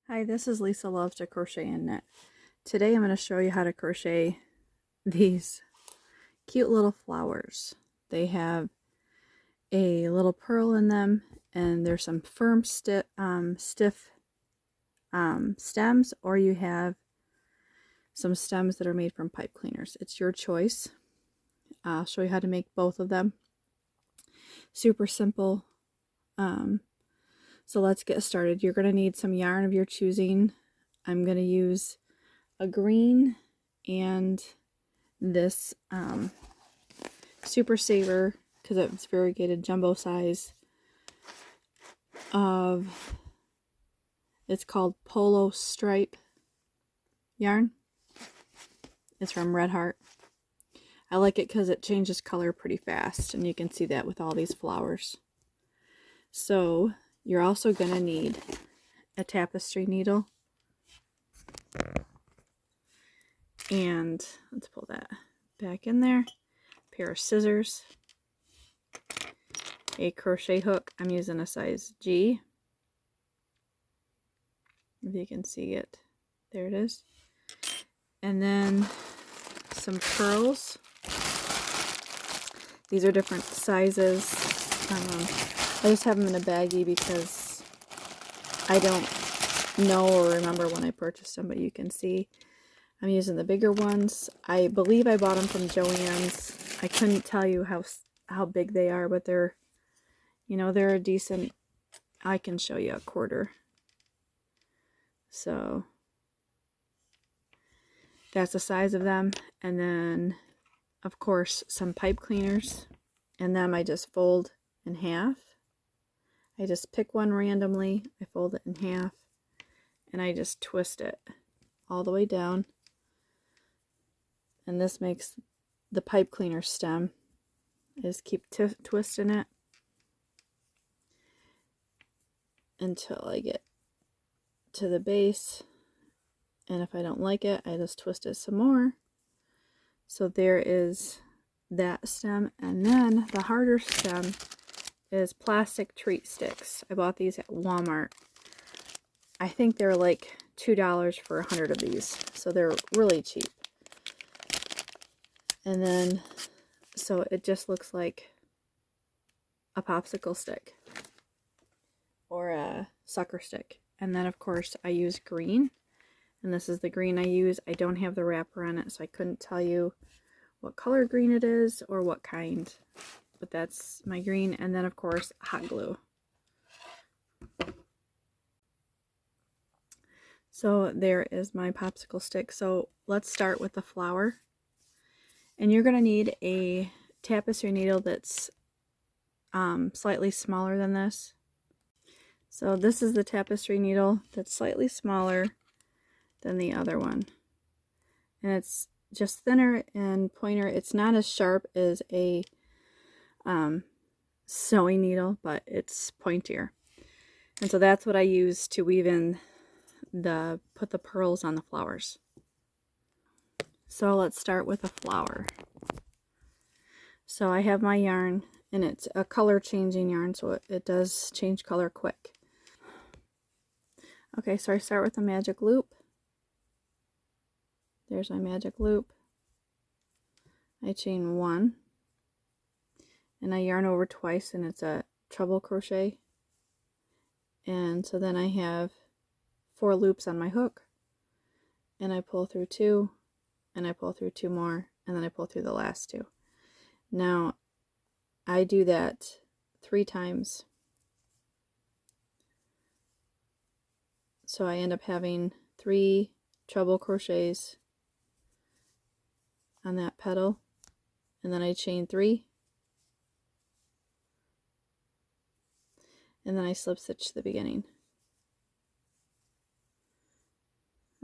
Hi, this is Lisa Loves to Crochet and Knit. Today I'm going to show you how to crochet these cute little flowers. They have a little pearl in them, and there's some firm stiff stems, or you have some stems that are made from pipe cleaners. It's your choice. I'll show you how to make both of them. Super simple. So let's get started. You're going to need some yarn of your choosing. I'm going to use a green and this Super Saver, because it's variegated jumbo size of, it's called Polo Stripe yarn. It's from Red Heart. I like it because it changes color pretty fast, and you can see that with all these flowers. So you're also going to need a tapestry needle, and let's pull that back in there, a pair of scissors, a crochet hook. I'm using a size G, if you can see it. There it is. And then some pearls. These are different sizes. I just have them in a baggie because I don't know or remember when I purchased them, but you can see I'm using the bigger ones. I believe I bought them from Joann's. I couldn't tell you how big they are, but they're, you know, they're a decent. I can show you a quarter. So that's the size of them. And then, of course, some pipe cleaners. And them I just fold in half. I just pick one randomly, I fold it in half, and I just twist it all the way down. And this makes the pipe cleaner stem. I just keep twisting it until I get to the base. And if I don't like it, I just twist it some more. So there is that stem. And then the harder stem is plastic treat sticks. I bought these at Walmart. I think they're like $2 for 100 of these. So they're really cheap. And then, so it just looks like a popsicle stick or a sucker stick. And then, of course, I use green. And this is the green I use. I don't have the wrapper on it, so I couldn't tell you what color green it is or what kind. But that's my green. And then, of course, hot glue. So there is my popsicle stick. So let's start with the flower. And you're going to need a tapestry needle that's slightly smaller than this. So this is the tapestry needle that's slightly smaller than the other one. And it's just thinner and pointer. It's not as sharp as a sewing needle, but it's pointier. And so that's what I use to weave in put the pearls on the flowers. So let's start with a flower. So I have my yarn, and it's a color changing yarn, so it does change color quick. Okay, so I start with a magic loop. There's my magic loop. I chain one, and I yarn over twice, and it's a treble crochet. And so then I have 4 loops on my hook, and I pull through 2, and I pull through 2 more, and then I pull through the last 2. Now I do that 3 times. So I end up having 3 treble crochets on that petal, and then I chain 3, and then I slip stitch the beginning.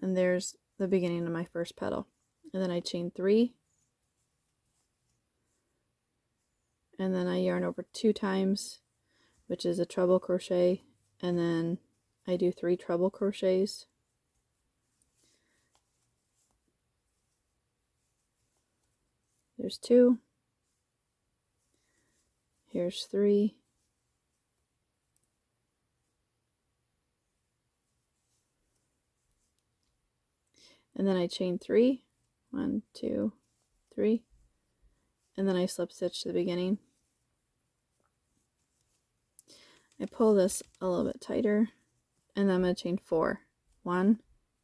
And there's the beginning of my first petal. And then I chain 3, and then I yarn over 2 times, which is a treble crochet, and then I do 3 treble crochets. There's 2. Here's 3. and then I chain 3, 1, 2, 3, and then I slip stitch to the beginning. I pull this a little bit tighter, and then I'm going to chain 4, 1,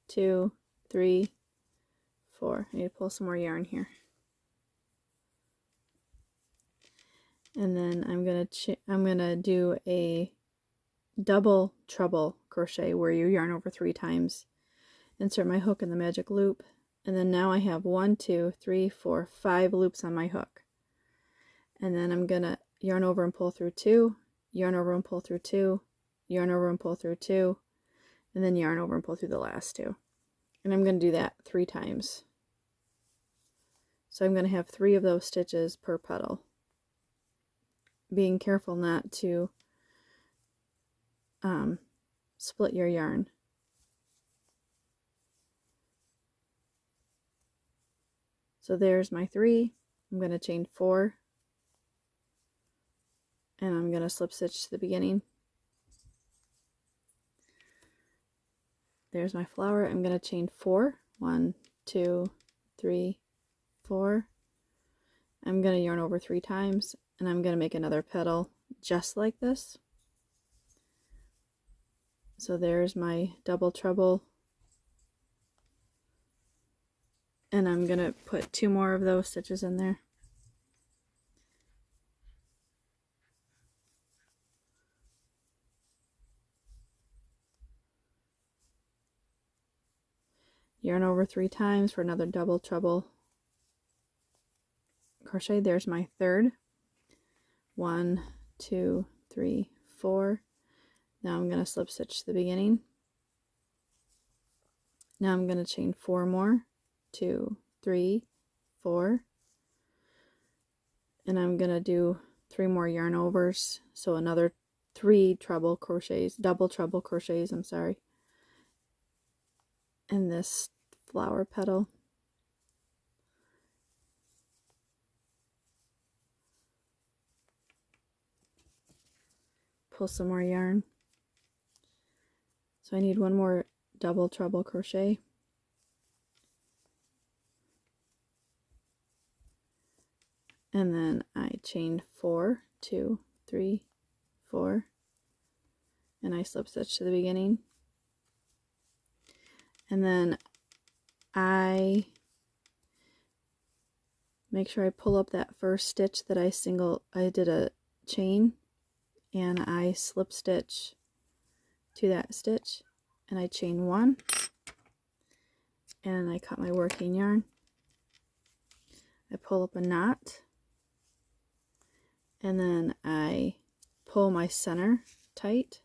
2, 3, 4. I need to pull some more yarn here. And then I'm gonna do a double treble crochet where you yarn over 3 times, insert my hook in the magic loop, and then now I have 1, 2, 3, 4, 5 loops on my hook. And then I'm gonna yarn over and pull through 2, yarn over and pull through 2, yarn over and pull through 2, and then yarn over and pull through the last 2. And I'm gonna do that 3 times. So I'm gonna have 3 of those stitches per petal, being careful not to split your yarn. So there's my 3. I'm going to chain 4, and I'm going to slip stitch to the beginning. There's my flower. I'm going to chain 4, 1, 2, 3, 4. I'm going to yarn over 3 times, and I'm going to make another petal just like this. So there's my double treble, and I'm going to put 2 more of those stitches in there. Yarn over 3 times for another double treble crochet. There's my 3rd. 1, 2, 3, 4. Now I'm going to slip stitch to the beginning. Now I'm going to chain 4 more, 2, 3, 4, and I'm going to do 3 more yarn overs, so another 3 double treble crochets, I'm sorry, in this flower petal. Pull some more yarn. So I need 1 more double treble crochet. And then I chain 4, 2, 3, 4, and I slip stitch to the beginning. And then I make sure I pull up that first stitch that I did a chain, and I slip stitch to that stitch, and I chain 1, and I cut my working yarn. I pull up a knot, and then I pull my center tight,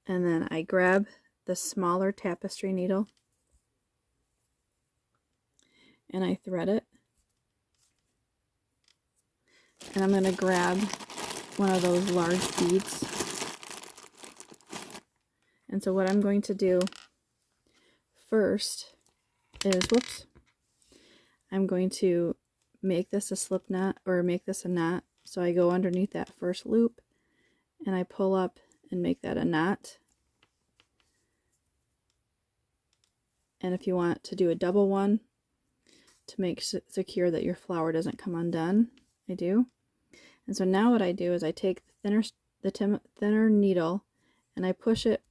and then I grab the smaller tapestry needle and I thread it, and I'm going to grab one of those large beads. And so what I'm going to do first is, I'm going to make this a slip knot, or make this a knot. So I go underneath that first loop and I pull up and make that a knot. And if you want to do a double one to make secure that your flower doesn't come undone, I do. And so now what I do is I take the thinner needle and I push it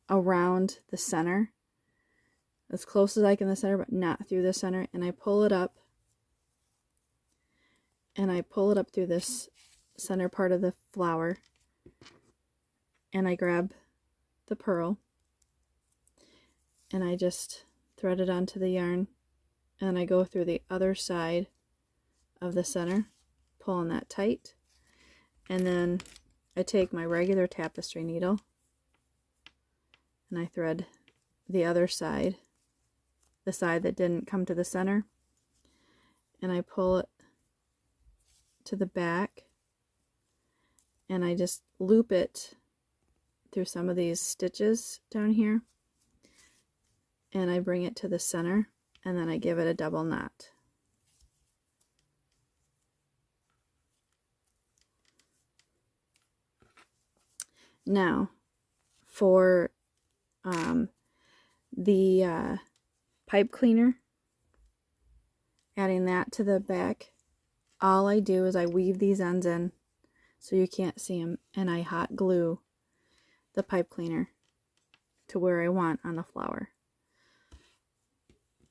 around the center, as close as I can to the center, but not through the center, and I pull it up, and I pull it up through this center part of the flower, and I grab the pearl and I just thread it onto the yarn, and I go through the other side of the center, pulling that tight, and then I take my regular tapestry needle and I thread the other side, the side that didn't come to the center, and I pull it to the back, and I just loop it through some of these stitches down here, and I bring it to the center, and then I give it a double knot. Now for the pipe cleaner, adding that to the back, all I do is I weave these ends in so you can't see them, and I hot glue the pipe cleaner to where I want on the flower.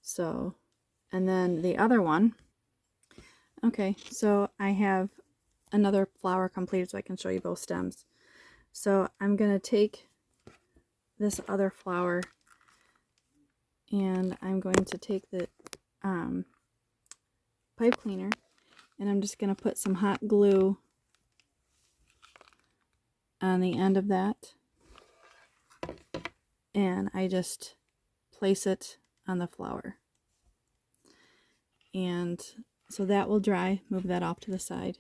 So, and then the other one, okay, so I have another flower completed so I can show you both stems. So I'm going to take this other flower and I'm going to take the pipe cleaner and I'm just going to put some hot glue on the end of that, and I just place it on the flower. And so that will dry, move that off to the side.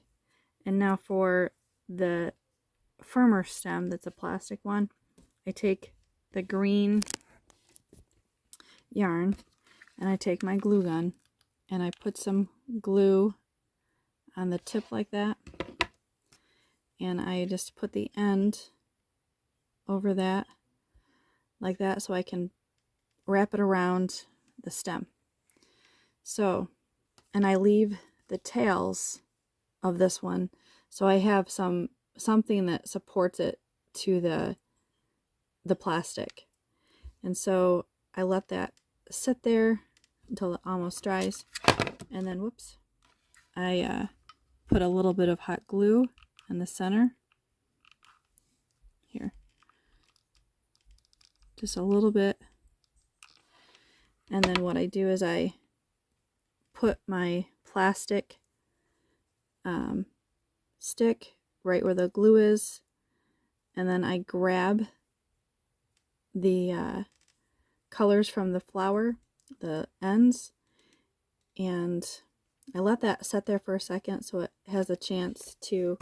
And now for the firmer stem, that's a plastic one, I take the green yarn and I take my glue gun and I put some glue on the tip like that, and I just put the end over that like that so I can wrap it around the stem. So, and I leave the tails of this one so I have something that supports it to the plastic. And so I let that sit there until it almost dries, and then whoops, I put a little bit of hot glue in the center here, just a little bit. And then what I do is I put my plastic stick right where the glue is, and then I grab the colors from the flower, the ends, and I let that set there for a second so it has a chance to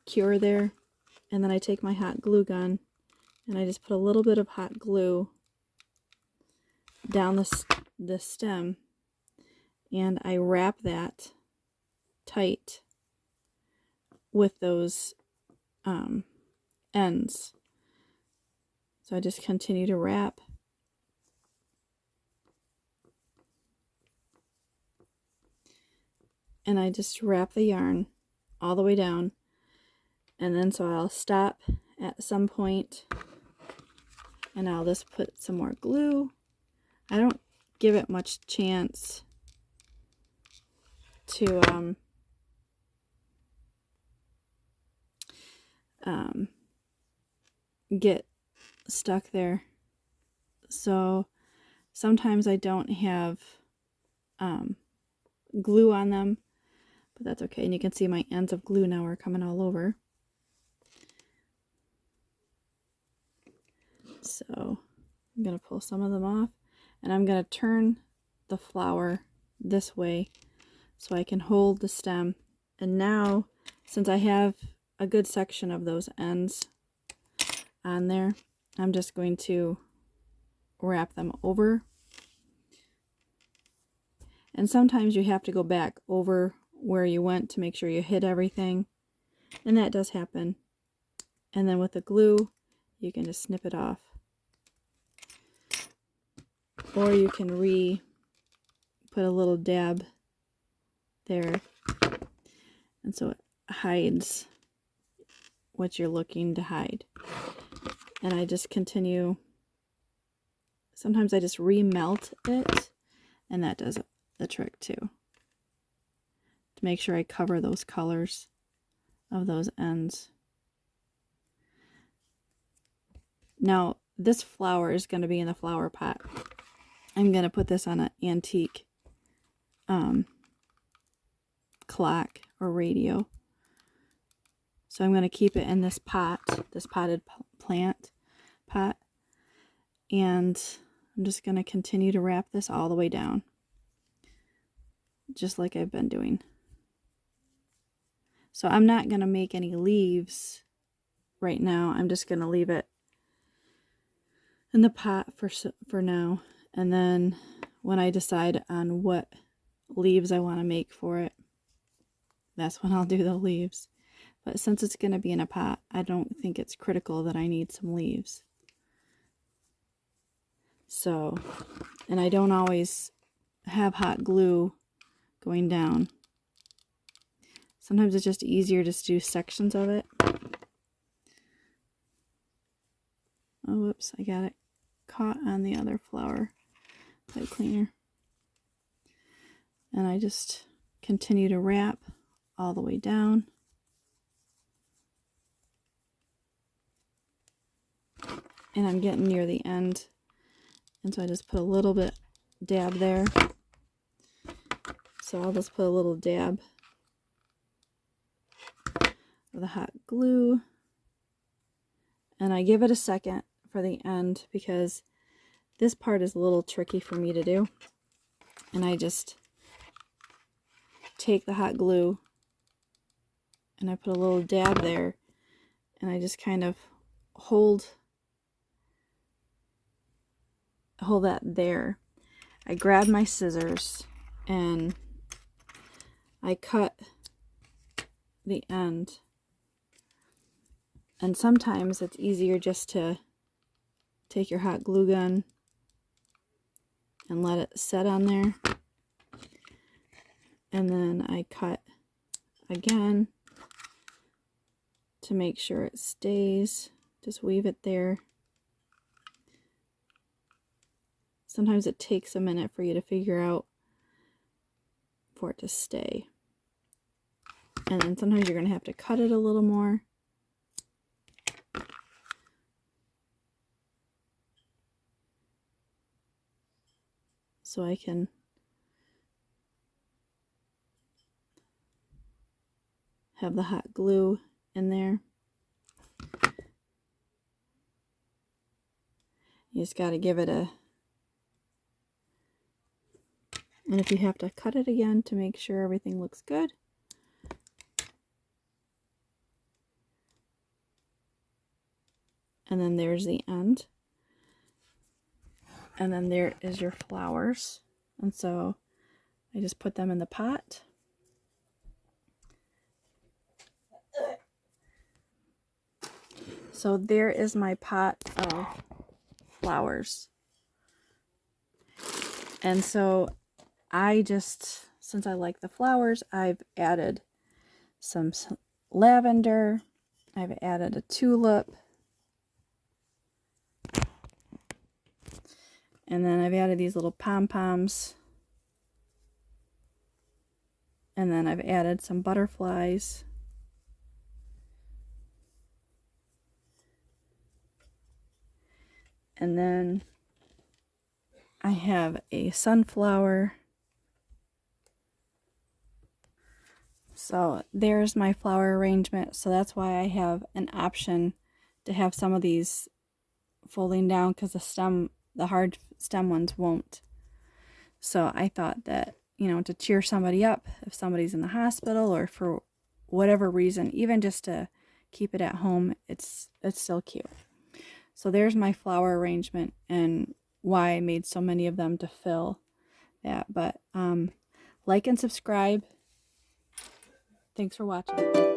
cure there. And then I take my hot glue gun and I just put a little bit of hot glue down the stem, and I wrap that tight with those ends. So I just continue to wrap. And I just wrap the yarn all the way down. And then so I'll stop at some point and I'll just put some more glue. I don't give it much chance to get stuck there. So sometimes I don't have glue on them, but that's okay. And you can see my ends of glue now are coming all over. So I'm going to pull some of them off, and I'm going to turn the flower this way so I can hold the stem. And now, since I have a good section of those ends on there, I'm just going to wrap them over. And sometimes you have to go back over where you went to make sure you hit everything, and that does happen. And then with the glue, you can just snip it off. Or you can put a little dab there, and so it hides what you're looking to hide. And I just continue. Sometimes I just remelt it, and that does the trick too, to make sure I cover those colors of those ends. Now this flower is going to be in the flower pot. I'm going to put this on an antique clock or radio. So I'm going to keep it in this pot, this potted plant pot. And I'm just going to continue to wrap this all the way down, just like I've been doing. So I'm not going to make any leaves right now. I'm just going to leave it in the pot for now. And then when I decide on what leaves I want to make for it, that's when I'll do the leaves. But since it's going to be in a pot, I don't think it's critical that I need some leaves. So, and I don't always have hot glue going down. Sometimes it's just easier just to do sections of it. Oh, whoops, I got it caught on the other flower pipe cleaner. And I just continue to wrap all the way down. And I'm getting near the end. And so I just put a little bit dab there. So I'll just put a little dab of the hot glue. And I give it a second for the end because this part is a little tricky for me to do. And I just take the hot glue and I put a little dab there and I just kind of hold that there. I grab my scissors and I cut the end. And sometimes it's easier just to take your hot glue gun and let it set on there. And then I cut again to make sure it stays. Just weave it there. Sometimes it takes a minute for you to figure out for it to stay. And then sometimes you're going to have to cut it a little more. So I can have the hot glue in there. You just got to give it a... And if you have to cut it again to make sure everything looks good. And then there's the end. And then there is your flowers. And so I just put them in the pot. So there is my pot of flowers. And so I just, since I like the flowers, I've added some lavender. I've added a tulip. And then I've added these little pom-poms. And then I've added some butterflies. And then I have a sunflower. So there's my flower arrangement. So that's why I have an option to have some of these folding down, because the hard stem ones won't. So I thought that, you know, to cheer somebody up if somebody's in the hospital or for whatever reason, even just to keep it at home, it's still cute. So there's my flower arrangement and why I made so many of them to fill that. But like and subscribe. Thanks for watching.